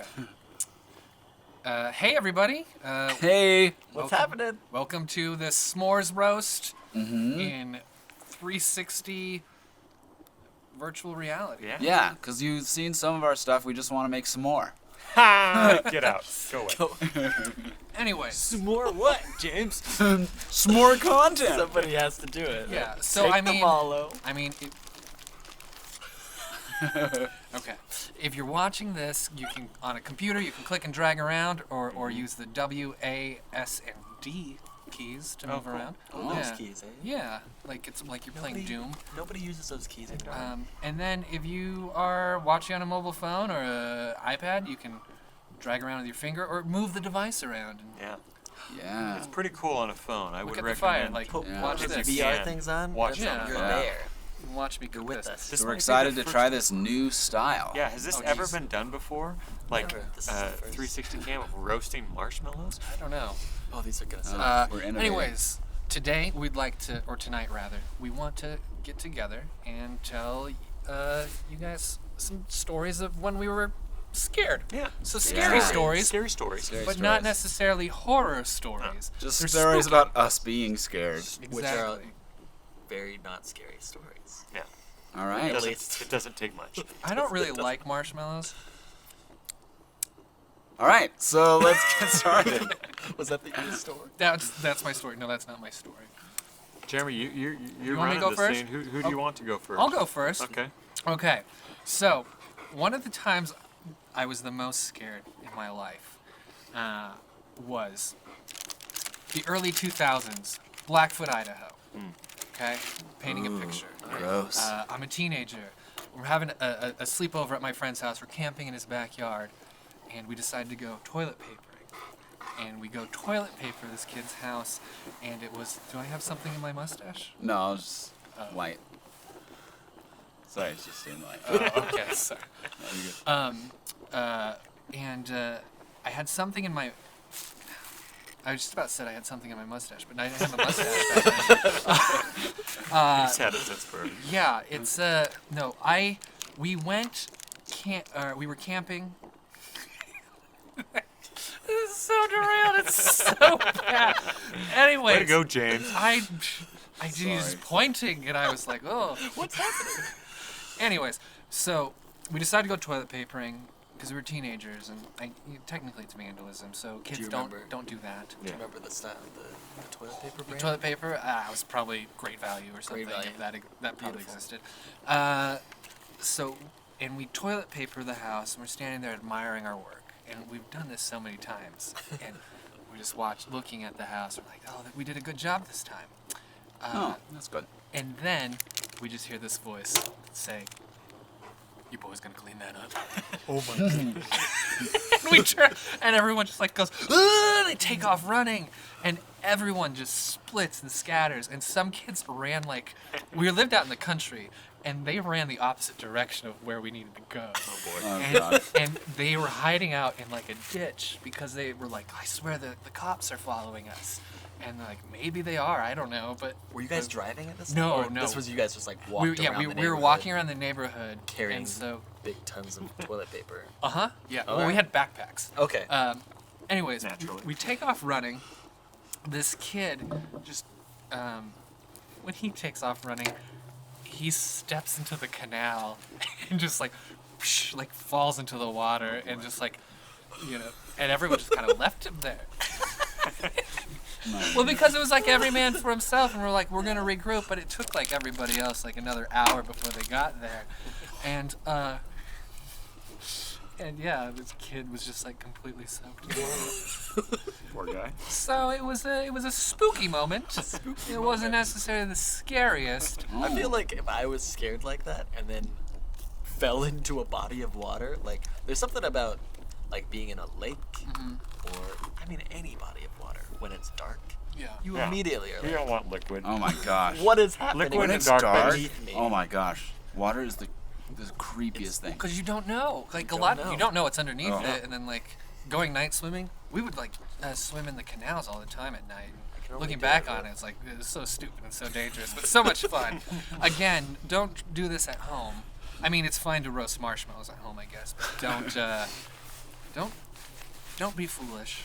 Okay. Hey, everybody. Hey. What's happening? Welcome to the s'mores roast Mm-hmm. in 360 virtual reality. Yeah, because you've seen some of our stuff. We just want to make some more. Get out. Go away. Anyways. Some more what, James? Some more content. Somebody has to do it. Yeah, so Take I the mean... follow. Okay. If you're watching this, you can, on a computer, you can click and drag around or use the W, A, S, and D keys to move around. Oh, those keys, eh? Yeah, like it's like you're playing Doom. Nobody uses those keys anymore. And then if you are watching on a mobile phone or an iPad, you can drag around with your finger or move the device around. And Yeah. Yeah. It's pretty cool on a phone. I look would at the fire, recommend. like Yeah. watch If you this. VR can, things on. watch that's- them. You're Yeah. there. Watch me You're cook with this. us. This So might we're be excited the to first- try this new style. Yeah, has this Oh, ever geez. been done before? Like Never. This is the first. 360 cam of roasting marshmallows? I don't know. Oh, these are gonna suck. We're innovating. Anyways, today we'd like to, or tonight rather, we want to get together and tell you guys some stories of when we were scared. Yeah. So scary stories, Scary stories. Scary but not stories. necessarily horror stories. Just They're stories spooky. about us being scared. Which are Exactly. very not scary stories. Yeah. All It right. At doesn't, least. it doesn't take much. I don't really like marshmallows. All right. So let's get started. Was that the story? That's my story. No, that's not my story. Jeremy, you're want me running to go this first? thing. Who do you want to go first? I'll go first. Okay. Okay, so one of the times I was the most scared in my life was the early 2000s, Blackfoot, Idaho. Okay, painting a picture. Gross. I'm a teenager. We're having a sleepover at my friend's house. We're camping in his backyard, and we decided to go toilet papering. And we go toilet paper this kid's house, and it was. Do I have something in my mustache? No, it's just white. Sorry, it's just seemed like. Oh, okay, sorry. No, you're good. And I had something in my. I just about said I had something in my mustache, but I didn't have a mustache back then. He's had it since birth. Yeah, it's no. We went we were camping. This is so derailed. It's so bad. Anyways, Way to go, James. I was Sorry. pointing, and I was like, oh, what's happening? Anyways, so we decided to go toilet papering because we were teenagers, and technically it's vandalism, so kids you don't remember? do that. Do you remember the style of the toilet paper brand? Toilet paper, it was probably Great Value or something. Value. If that probably Beautiful. existed. And we toilet paper the house, and we're standing there admiring our work. And we've done this so many times, and we just looking at the house. We're like, oh, we did a good job this time. Oh, that's good. And then we just hear this voice say, "You boys gonna clean that up?" Oh my god. And we turn, and everyone just like goes, "Ugh!" They take off running, and everyone just splits and scatters. And some kids ran we lived out in the country, and they ran the opposite direction of where we needed to go. Oh boy. Oh, God. And they were hiding out in like a ditch because they were like, I swear the cops are following us. And like, maybe they are, I don't know, but Were you guys driving at this No, time? Or no. This was you guys just like walked around the we were neighborhood walking around the neighborhood carrying and so big tons of toilet paper. yeah. All Well, we right. had backpacks. Okay. Anyways, Naturally. we take off running. This kid just when he takes off running, he steps into the canal and just like falls into the water and just like and everyone just kind of left him there. Well, because it was like every man for himself, and we're like, we're gonna regroup, but it took like everybody else like another hour before they got there, and yeah, this kid was just like completely soaked in water. Poor guy. So it was a spooky moment. It wasn't necessarily the scariest. I feel like if I was scared like that and then fell into a body of water, like there's something about like being in a lake or any body of water when it's dark. Yeah. You Yeah. immediately are You like, don't want liquid. Oh my gosh. what is happening? Liquid When in it's dark dark, beneath me? oh my gosh, water is the creepiest thing. Because you don't know. Like You a lot, don't know. you don't know what's underneath Oh. it, and then like going night swimming, we would like swim in the canals all the time at night. can only Looking do back it, on but- it, it's like it's so stupid and so dangerous, but so much fun. Again, don't do this at home. I mean, it's fine to roast marshmallows at home, I guess, but don't Don't be foolish.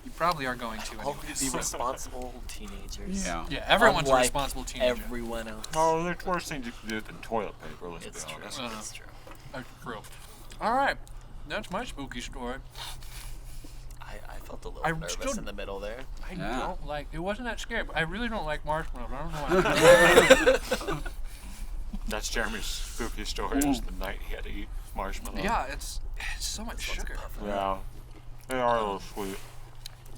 You probably are going to All anyways. be responsible teenagers. Yeah. Yeah, everyone's a Unlike responsible teenager. Everyone else. Oh, there's worse things you can do than toilet paper. Let's It's be true. honest. It's true. True. All right. That's my spooky story. I felt a little I'm nervous still- in the middle there. I Yeah. don't like. It wasn't that scary, but I really don't like marshmallows. I don't know why. That's Jeremy's spooky story. Is the night he had to eat marshmallows. Yeah, it's so much sugar. Yeah. They are a little sweet.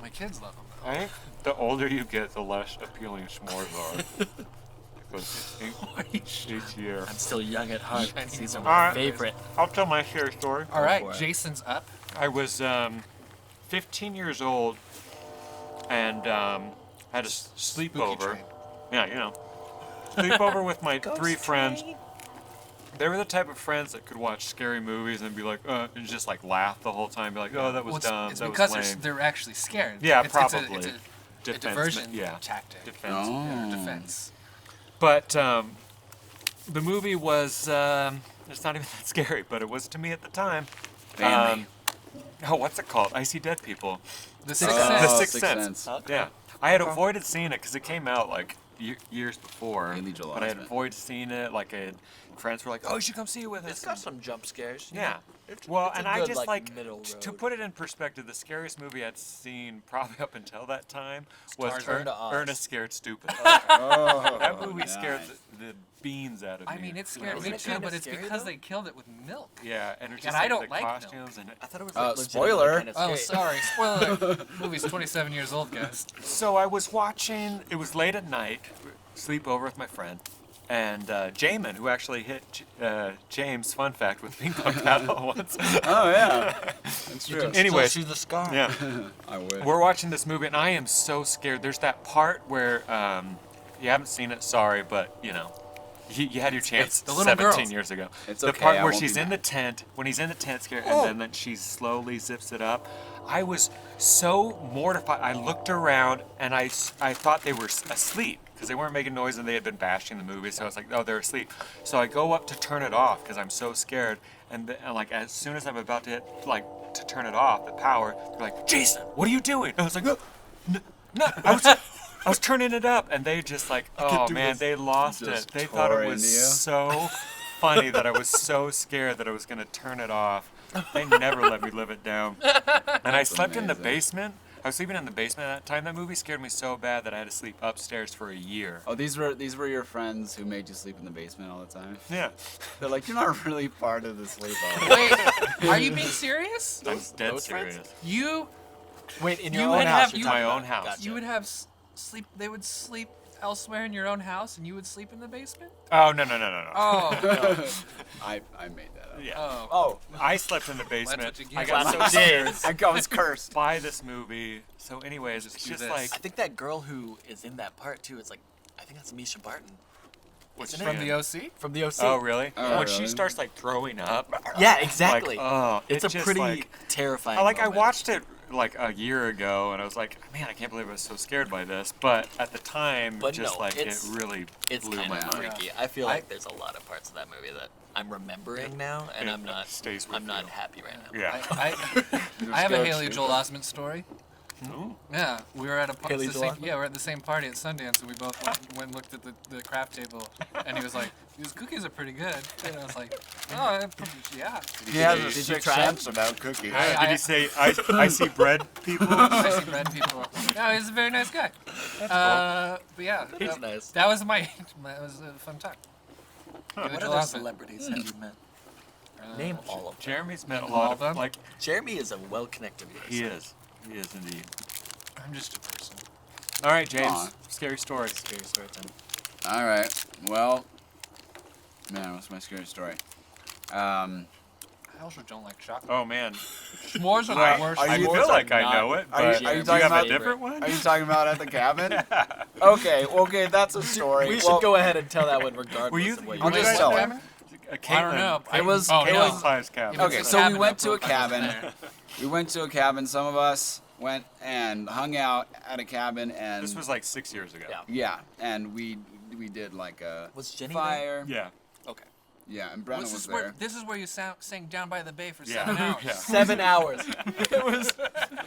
My kids love them. I think the older you get, the less appealing s'mores are. Because each year. I'm still young at heart. These are All my right. favorite. I'll tell my scary story. All right, for it. Jason's up. I was 15 years old and had a sleepover. train. Yeah, you know. Sleepover with my three friends. They were the type of friends that could watch scary movies and be like, and just like laugh the whole time, be like, oh, that was Well, dumb, it's that because was lame. they're actually scared. Yeah, it's probably. It's a Defense- diversion yeah. tactic. Defense. Oh. Defense. But the movie was, it's not even that scary, but it was to me at the time. Family. What's it called? I See Dead People. The Sixth Oh, Sense. The Sixth Sixth Sense. Sense. Yeah. I had avoided seeing it because it came out like years before. Haley Joel But I had Osment. avoided seeing it. Like, friends were like, oh, you should come see it with us. It's got some jump scares. you Yeah. know. It's Well, it's a and I good, just like middle to road. put it in perspective, the scariest movie I'd seen probably up until that time was Tarzan. Ernest Scared Stupid. Oh, That movie nice. scared the beans out of me. I mean, it scared Wasn't me it too, kinda but it's scary, because though? they killed it with milk. Yeah, and it's And just I don't the like milk. costumes and I thought it was Spoiler. Kind of Oh, scary. sorry. Spoiler. Movie's 27 years old, guys. So I was watching. It was late at night, sleepover with my friend, and Jamin, who actually hit James. Fun fact with ping pong paddle once. Oh yeah, that's true. Anyway, Still see the scar. yeah, I would. we're watching this movie, and I am so scared. There's that part where you haven't seen it. Sorry, but you know. You had your chance the little 17 girls. years ago. It's the okay, part I where won't she's be in mad. the tent, when he's in the tent scared, Oh. and then she slowly zips it up. I was so mortified. I looked around and I thought they were asleep because they weren't making noise and they had been bashing the movie. So I was like, oh, they're asleep. So I go up to turn it off because I'm so scared. And like as soon as I'm about to hit to turn it off, the power, they're like, Jason, what are you doing? And I was like, no, I was turning it up, and they just like, oh man, they lost it. Just They thought it tore was into you. so funny that I was so scared that I was gonna turn it off. They never let me live it down. And I slept in the amazing. basement. I was sleeping in the basement at that time. That movie scared me so bad that I had to sleep upstairs for a year. Oh, these were your friends who made you sleep in the basement all the time. Yeah, They're like, you're not really part of the sleepover. Wait, are you being serious? I'm dead those friends? serious. You Wait, in You your would own have- house? you- you're talking My own about. house. Gotcha. you would have sleep. They would sleep elsewhere in your own house, and you would sleep in the basement. Oh no. Oh, I made that up. Yeah. oh. Oh, I slept in the basement. what you I get. got so Classic scared I was cursed. by this movie. So, anyways, it's do just this. like I think that girl who is in that part too is like, I think that's Misha Barton what's From she the in? OC. from the OC. Oh really? Oh, When she really? starts like throwing up. Yeah, exactly. Like, oh, it's a just, pretty like, terrifying. I moment. watched it like a year ago, and I was like, man, I can't believe I was so scared by this. But at the time, But just no, like it it's- really It's blew kind my of mind. freaky. I feel I- like there's a lot of parts of that movie that I'm remembering now, and It I'm not. stays with I'm not you. happy right now. Yeah. I have a scared Haley too. Joel Osment story. Ooh. Yeah, we were at a Haley Joel Osment? we're at the same party at Sundance, and we both went and looked at the craft table, and he was like, "These cookies are pretty good," and I was like, "Oh, yeah." He has a Did you sixth try 'em? sense about cookies. I- Did he say I see bread people? I see red people. No, he's a very nice guy. But yeah, He's nice. that was that was a fun time. Haley What Joel other Osment. celebrities have you met? Name all of them. Jeremy's met a All lot of of them? like Jeremy is a well-connected person. he is. He is indeed. I'm just a person. All right, James. Aw. Scary story. Scary story time. All right. Well, man, what's my scary story? I also don't like chocolate. Oh man. S'mores are Wait, the worst. are I you- feel like I not- know it, are you- but are you do talking have about- a different one? Are you talking about at the cabin? Okay, that's a story. We Well, should go ahead and tell that one regardless Were you? of what I'll you just guys tell said. it. I don't know. It was- Oh, it no. was- Size cabin. If Okay, it's a so we cabin, went I'll to a put that in cabin. there. We went to a cabin. Some of us went and hung out at a cabin, and This was like 6 years ago. Yeah. yeah, and we did like a Was Jenny there? fire. Yeah. Okay. Yeah, and Brenna was there. This is where you sang Down by the Bay for Yeah. 7 hours. Yeah. 7 hours. It was.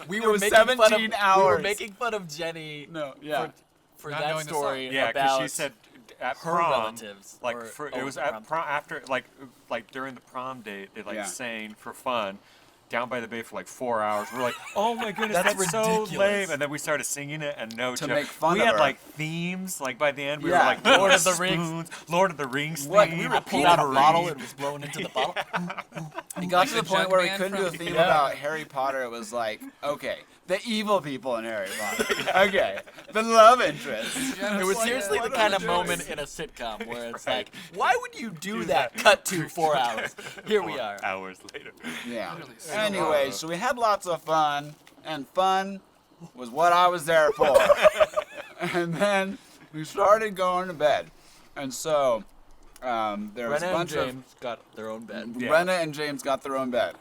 We were was making fun of. 17 hours. We were making fun of Jenny. No, yeah. For Not that knowing the story song. Yeah, because about she said at her prom, relatives. like or- it was the at prom. prom after like during the prom date they Yeah. sang for fun. Down by the Bay for like 4 hours. We're like, oh my goodness, That's that's so ridiculous. lame. And then we started singing it, and no To joke. make fun we of had her. like themes. Like by the end, we Yeah. were like Lord of the Rings. Spoons, Lord of the Rings What? theme. We I pulled out a Wolverine. bottle and was blown into the bottle. It got to the the point where we Jugman couldn't do a from- theme Yeah. about Harry Potter. It was like, okay, the evil people in Harry Potter. Okay, the love interest. It was seriously the what are kind we of doing? moment in a sitcom where it's Right. like, why would you do that? Cut to 4 hours. Here we 4 are. Hours later. Yeah. Literally so Anyway, so we had lots of fun, and fun was what I was there for. And then we started going to bed, and so there was Brenna a and bunch of. James got their own bed. Yeah. Brenna and James got their own bed,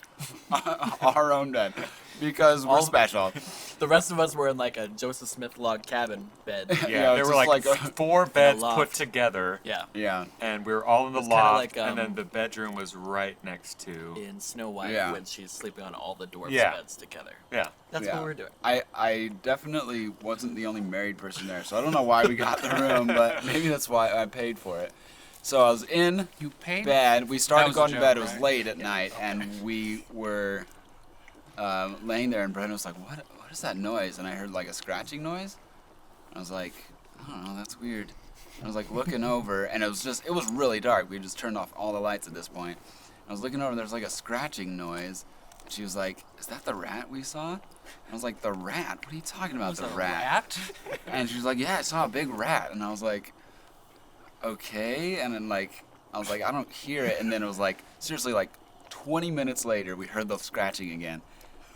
our own bed, because we're All- special. The rest of us were in like a Joseph Smith log cabin bed. Yeah, Yeah, there just were like, like a- 4 beds loft. put together, Yeah. Yeah. and we were all in the It's kinda loft, like, and then the bedroom was right next to. In Snow White Yeah. when she's sleeping on all the dwarfs' Yeah. beds together. Yeah. That's Yeah. what we were doing. I definitely wasn't the only married person there, so I don't know why we got the room, but maybe that's why I paid for it. So I was in You paid? bed. We started was a going to joke, bed. It was right? late at night, and we were laying there, and Brendan was like, "What is that noise?" And I heard like a scratching noise. I was like, "I don't know. That's weird." I was like looking over, and it was really dark. We just turned off all the lights at this point. I was looking over, and there was like a scratching noise. And she was like, "Is that the rat we saw?" I was like, "The rat? What are you talking about? Was The it a rat?" And she was like, "Yeah, I saw a big rat." And I was like, "Okay." And then like, I was like, "I don't hear it." And then it was like, seriously, like 20 minutes later, we heard the scratching again.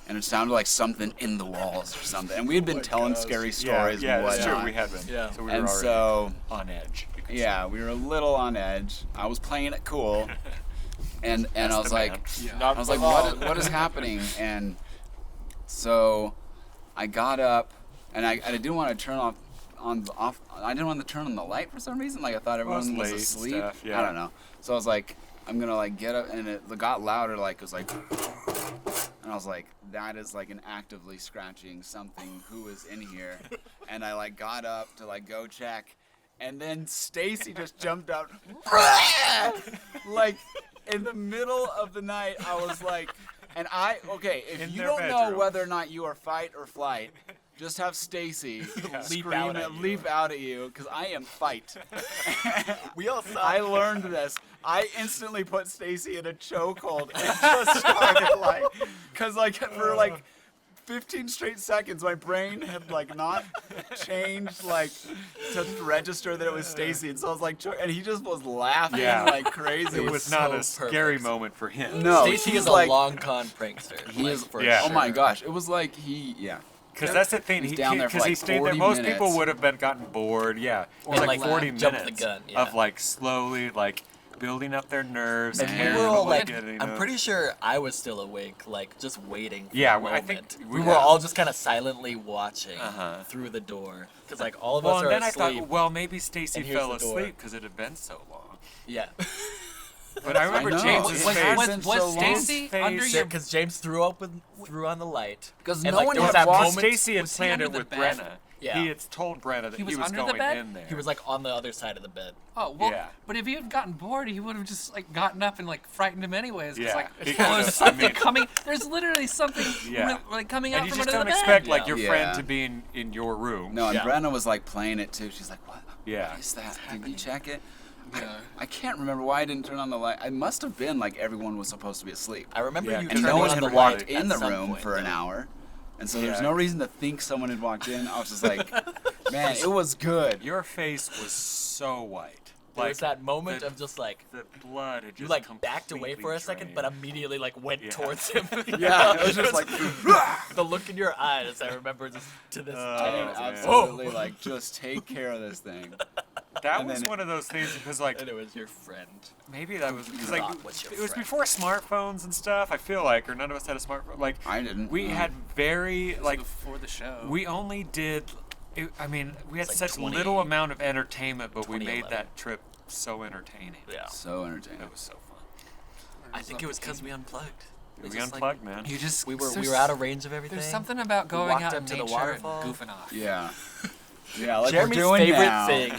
And it sounded like something in the walls or something. And we had been telling scary stories yeah, and that's whatnot. true. We had been. Yeah. So we were And already so, on edge. you could yeah, we were a little on edge. I was playing it cool. And I That's was the like, man. Yeah. I was like, what is happening? And so I got up, and I didn't want to turn off. I didn't want to turn on the light for some reason. Like I thought everyone it's was late and asleep. stuff, yeah. I don't know. So I was like, I'm gonna like get up, and it got louder. Like it was like, and I was like, that is like an actively scratching something. Who is in here? And I like got up to like go check, and then Stacy just jumped out, like in the middle of the night. I was like, and if In you their don't know bedroom. whether or not you are fight or flight, just have Stacy Leap scream out and at you. leap out at you, because I am fight. We all saw. I learned this. I instantly put Stacy in a chokehold and just started like, because like for like 15 straight seconds, my brain had like not changed like to register that it was Stacy, and so I was like, and he just was laughing Yeah. like crazy. It was so not a scary perfect. moment for him. No, Stacy he's is a like, long con prankster. He like, is. for Yeah. Oh my sure. gosh, it was like yeah. Because that's the thing. He's down there for Because he like stayed there. 40 Most people minutes. would have been gotten bored. Yeah. It was And, like like, 40 jumped the minutes gun, yeah. of like slowly like building up their nerves. And caring we were about all what like, they did, I'm pretty sure I was still awake, like just waiting for Yeah, the I moment. think we we- were yeah. all just kind of silently watching Uh-huh. through the door, because like all of Well, us and are then asleep. I thought, well, maybe Stacy and here's fell the door. asleep because it had been so long. Yeah, But I remember know. James's Was- face. was- Was so long. Stacy Face. under your? because James threw on the light. Because And, no like, one there was had that walked. moment- Stacy had Was he planned under it the with bed? Brenna. Yeah. He had told Brenna that He he was was under the going bed? in there. He was like on the other side of the bed. Oh well, Yeah. but if he had gotten bored, he would have just like gotten up and like frightened him anyways. 'Cause, Yeah, like he oh, there's could've, something I mean- coming. There's literally something Yeah. like coming and out you from just under don't the expect bed. like your Yeah. friend to be in your room. No, and Yeah. Brenna was like playing it too. She's like, "What? Yeah. What is that? Did you check it?" Yeah. I can't remember why I didn't turn on the light. It must have been like everyone was supposed to be asleep, I remember Yeah, you and and turning no one on had the walked light in at the some room point, for an though. hour, and so there's Yeah. no reason to think someone had walked in. I was just like, "Man, it was good." Your face was so white. There Like was that moment the- of just like the blood had just you like backed away completely for a second, but drained. immediately like went Yeah. towards him. Yeah, it was just like, the look in your eyes. I remember just to this I day. didn't Oh, man. absolutely like just take care of this thing. That and was then- one of those things because like And it was your friend. maybe that was because like thought was your it was friend. before smartphones and stuff. I feel like, or none of us had a smartphone. Like I didn't. we had very like before the show. we only did. I mean, we had It's like such 20 little amount of entertainment, but we made 2011. that trip so entertaining. Yeah. So entertaining. It was so fun. I think it was because we unplugged. We just, unplugged, man. You just We were out of range of everything. There's something about We going walked out up in to the nature waterfall. and goofing off. Yeah. Yeah, like Jeremy's we're doing favorite now. thing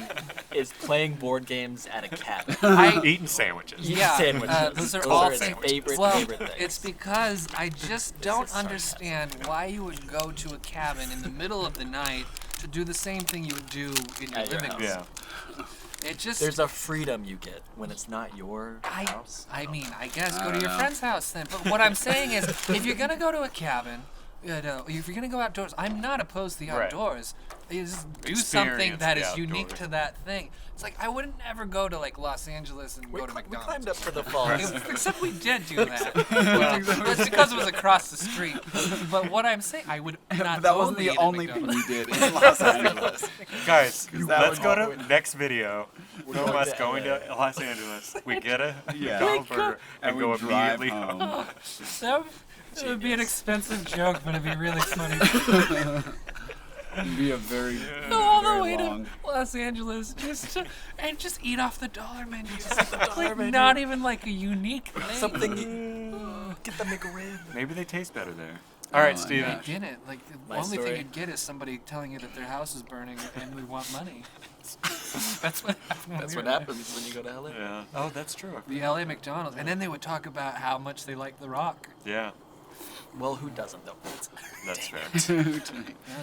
is playing board games at a cabin. Eating sandwiches. Yeah, Sandwiches. those are Those all are his sandwiches. favorite, Well, favorite things. it's because I just don't is sarcasm. understand why you would go to a cabin in the middle of the night to do the same thing you would do in your At your living house. room. Yeah. It just There's a freedom you get when it's not your house. I mean, I guess I go to don't your know. friend's house then. But what I'm saying is, if you're gonna go to a cabin, if you're gonna go outdoors, I'm not opposed to the Right. outdoors. You just do something Experience that the is unique outdoors. to that thing. It's like I wouldn't ever go to like Los Angeles and go to We McDonald's. climbed up to the falls. Except we did do that. That's because it was across the street. But what I'm saying, I would not. But that wasn't only the eat at only thing McDonald's. we did in Los Angeles. Guys, that let's would- go to next video. Of going us to going LA. to Los Angeles. We get a Yeah. McDonald's burger and And go we drive immediately home. home. That would be an expensive joke, but it'd be really funny. It'd be a very, Go all the very way long. to Los Angeles and just eat off the dollar menu. dollar Like, menu. not even like a unique thing. Something. Get the McRib. Maybe they taste better there. All right, Oh, Steven. yeah. Get it? Like the My only story. thing you'd get is somebody telling you that their house is burning and we want money. That's what happened. when That's we what were there. happens when you go to LA. Yeah. Oh, that's true. The LA McDonald's, and then they would talk about how much they like The Rock. Yeah, Well, who doesn't though? that's fair. That's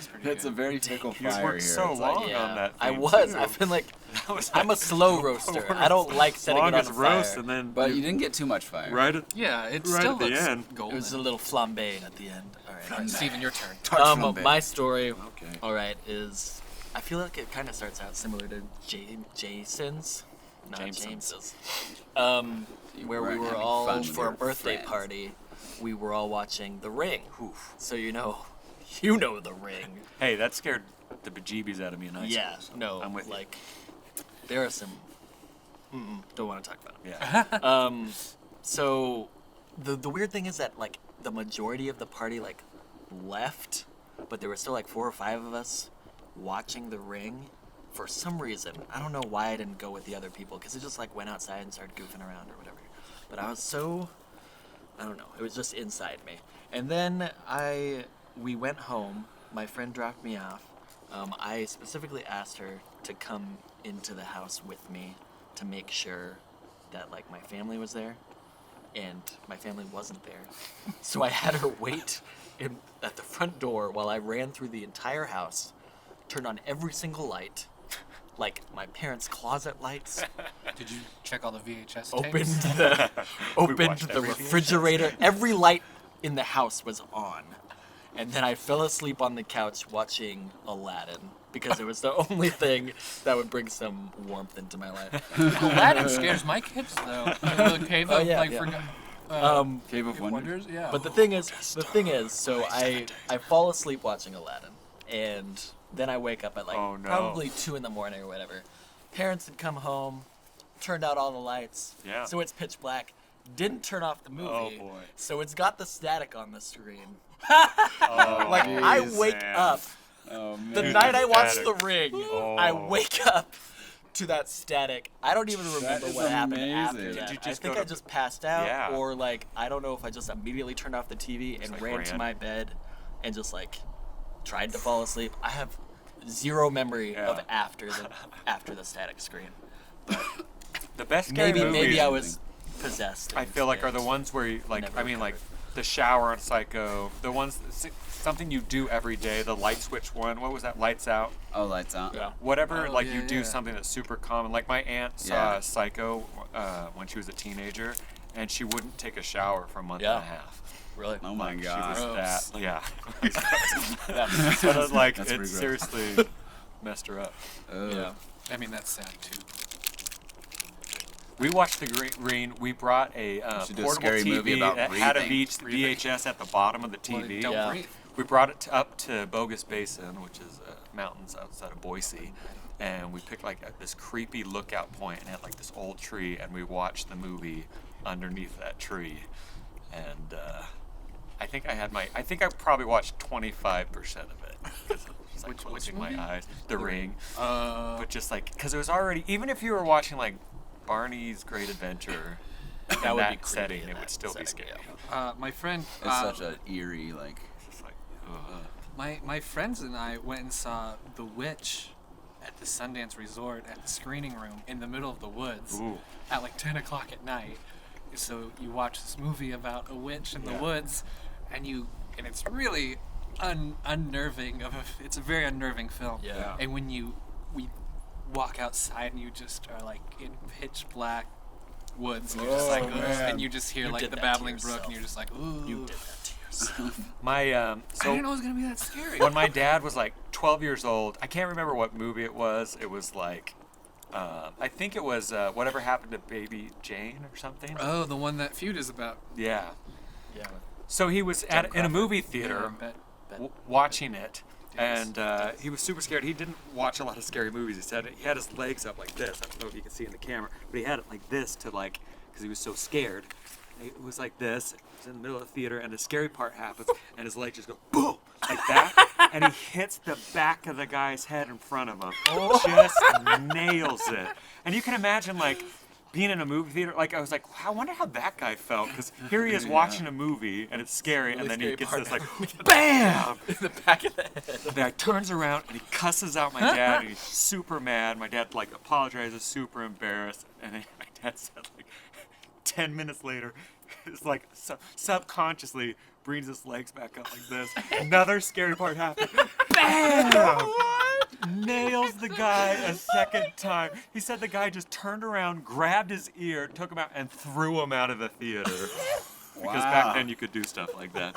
pretty That's a good. very tickle You fire worked here. so It's like, long on that. I theme, was. too. I've been like, That was I'm a slow roaster. I don't like setting it on longest fire. roast, and then But you didn't get too much fire. right at Yeah, it Right still at the looks end. It golden. was a little flambe at the end. All right. All right, Steven, your turn. Tart flambe. My story, Okay. all right, is I feel like it kind of starts out similar to Jason's, not Jameson's. James's. Where we weren't were having all fun with for a your birthday friends. party. We were all watching The Ring. So you know The Ring. Hey, that scared the bejeebies out of me in high Yeah, school. so no, I'm with you. like there are some. Don't want to talk about it. Yeah. So the weird thing is that like the majority of the party like left, but there were still like 4 or 5 of us watching The Ring. For some reason, I don't know why I didn't go with the other people because it just like went outside and started goofing around or whatever. But I was so, I don't know, it was just inside me. And then we went home. My friend dropped me off. I specifically asked her to come into the house with me to make sure that like my family was there, and my family wasn't there. So I had her wait at the front door while I ran through the entire house, turned on every single light, like my parents' closet lights, Did you check all the VHS opened tapes? the opened watched the every refrigerator. Every light in the house was on. And then I fell asleep on the couch watching Aladdin because it was the only thing that would bring some warmth into my life. Aladdin scares my kids though. The cave Oh, of yeah, like yeah. forgot. Cave of Wonders? Yeah. But the thing is, so I fall asleep watching Aladdin, and then I wake up at like Oh, no. probably 2 in the morning or whatever. Parents had come home, turned out all the lights, Yeah. so it's pitch black. Didn't turn off the movie, Oh, boy. so it's got the static on the screen. Oh, Like I Jeez, wake man. up Oh, man. the Dude, night the I watched static. The Ring. Oh. I wake up to that static. I don't even remember is what happened after amazing. that. Did you I just think go I to- just passed out, Yeah. or like I don't know if I just immediately turned off the TV and like ran to ran. my bed and just like tried to fall asleep. I have zero memory of Yeah. after the static screen. the best scary Maybe movies, I was possessed. I and feel like are the scared. ones where you like. Never I mean, like recovered. the shower on Psycho. The ones something you do every day. The light switch one. What was that? Lights out. Oh, lights out. Yeah. Whatever. Oh, like yeah, you do yeah. something that's super common. Like my aunt saw Yeah. Psycho when she was a teenager, and she wouldn't take a shower for a month Yeah. and a half. Really? Oh my She god. was Gross. that. Yeah. So I was like, That's it pretty gross. seriously messed her up. Ugh. Yeah. I mean that's sad too. We watched the Green. We brought a should do a portable scary TV movie about that had a breathing. VHS at the bottom of the Well, TV. don't Yeah. breathe. We brought it up to Bogus Basin, which is mountains outside of Boise, and we picked like this creepy lookout point and had like this old tree, and we watched the movie underneath that tree. And I think I probably watched 25% of it because I was like Which closing movie? my eyes. The Ring. Uh, But just like, because it was already, even if you were watching like Barney's Great Adventure. That in would that be creepy setting, in it that would still be setting, scary. yeah. My friend, It's such an eerie, like. It's just like, ugh. my friends and I went and saw The Witch at the Sundance Resort at the screening room in the middle of the woods Ooh. at like 10 o'clock at night. So you watch this movie about a witch in the Yeah. woods, and it's really unnerving. It's a very unnerving film. Yeah. And when we walk outside and you just are like in pitch black woods, and you're just like, ugh, and you just hear You like did the that to babbling brook, yourself. and you're just like, ooh. You did that to yourself. My I so didn't know it was gonna be that scary. when my dad was like 12 years old, I can't remember what movie it was. It was like, I think it was Whatever Happened to Baby Jane or something. Oh, the one that Feud is about. Yeah. Yeah. So he was John in a Crawford. movie theater Yeah, watching it, Yes. and he was super scared. He didn't watch a lot of scary movies. He said he had his legs up like this. I don't know if you can see in the camera, but he had it like this to like, because he was so scared. It was like this. It was in the middle of the theater, and the scary part happens, and his legs just go boom like that, and he hits the back of the guy's head in front of him. Just nails it. And you can imagine like being in a movie theater. Like I was like, I wonder how that guy felt, because here he is watching a movie and it's scary, Really and then he scary gets part this like, happening. bam! In the back of the head. The guy turns around and he cusses out my dad, and he's super mad. My dad like apologizes, super embarrassed, and then my dad said like 10 minutes later, it's like subconsciously brings his legs back up like this. Another scary part happened. Bam! Nails the guy a second time. He said the guy just turned around, grabbed his ear, took him out, and threw him out of the theater. Because back then you could do stuff like that.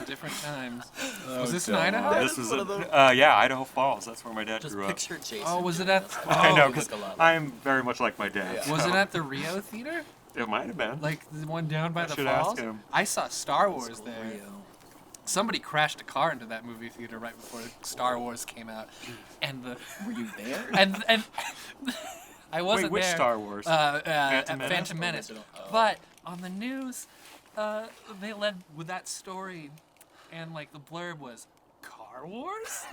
different times. Oh, Was this in God. Idaho? This was one of those- yeah, Idaho Falls. That's where my dad Just grew up. picture Jason. Oh, was it at? I know, Oh, because look a lot like I'm very much like my dad. Yeah. was so it at the Rio Theater? It might have been. Like the one down by I the should ask falls? him. I saw Star Wars there. Rio. Somebody crashed a car into that movie theater right before Star Wars came out, and the Were you there? and I wasn't Wait, which there. Star Wars? Phantom Menace? Phantom Menace. Original. Oh. But on the news, they led with that story, and like the blurb was Car Wars.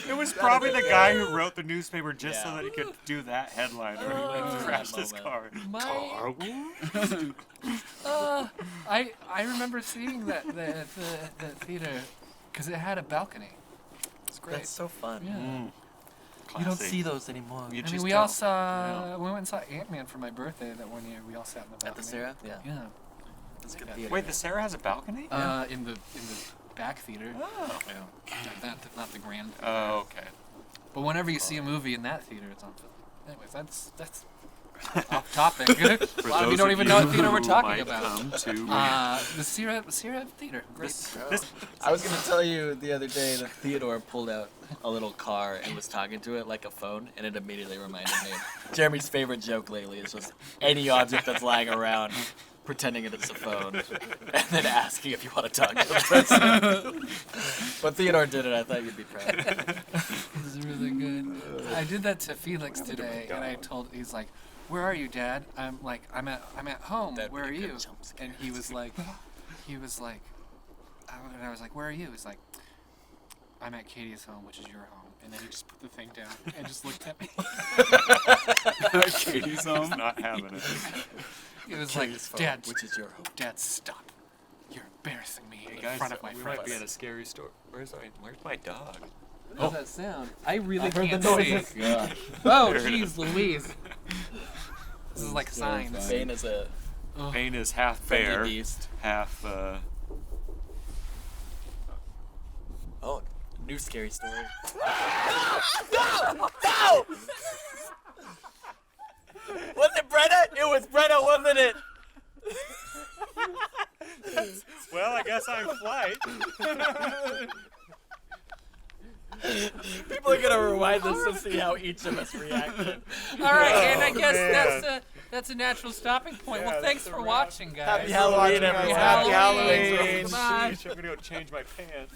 It was probably the guy who wrote the newspaper just so Yeah. that he could do that headline when he crashed his car. My- I remember seeing that the theater because it had a balcony. It's great. That's so fun. Yeah. You don't see those anymore. You I mean, just we all don't. saw. We went and saw Ant-Man for my birthday that one year. We all sat in the balcony. At the Sarah? Yeah. Yeah. That's good Yeah. theater. Wait, the Sarah has a balcony? In the back theater. Oh. Yeah. Not the grand. Oh, okay. But whenever you see a movie in that theater, it's on film. Anyways, that's off topic. A lot of you don't even know what theater we're talking about. The Sierra Theater. Great. I was gonna tell you the other day that Theodore pulled out a little car and was talking to it like a phone, and it immediately reminded me. Jeremy's favorite joke lately is just any object that's lying around, pretending that it's a phone, and then asking if you want to talk to the person. But Theodore did it. I thought you'd be proud. This is really good. I did that to Felix today, and he's like, "Where are you, Dad?" I'm at home. That'd Where are be a good you? jump scare. And he was like, and I was like, "Where are you?" He's like, "I'm at Katie's home, which is your home." And then he just put the thing down and just looked at me. Katie's home. Not having it. He was Katie's like, phone, "Dad, which is your home. Dad, stop! You're embarrassing me Hey in guys, front of my we friends." might be in a scary story. Where's my dog? What does that sound? I really heard can't the see. noises. God. Oh, jeez, Louise. This is like So signs. funny. Bane is a Bane is half friendly bear, beast. half Oh, new scary story. Was it Brenna? It was Brenna, wasn't it? Well, I guess I'm flight. People are gonna rewind this to see how each of us reacted. All right, and I guess man. that's a natural stopping point. Yeah, well, thanks that's a for wrap. watching, guys. Happy Halloween, everyone. Happy Halloween. Halloween. Bye. Sheesh, I'm gonna go change my pants.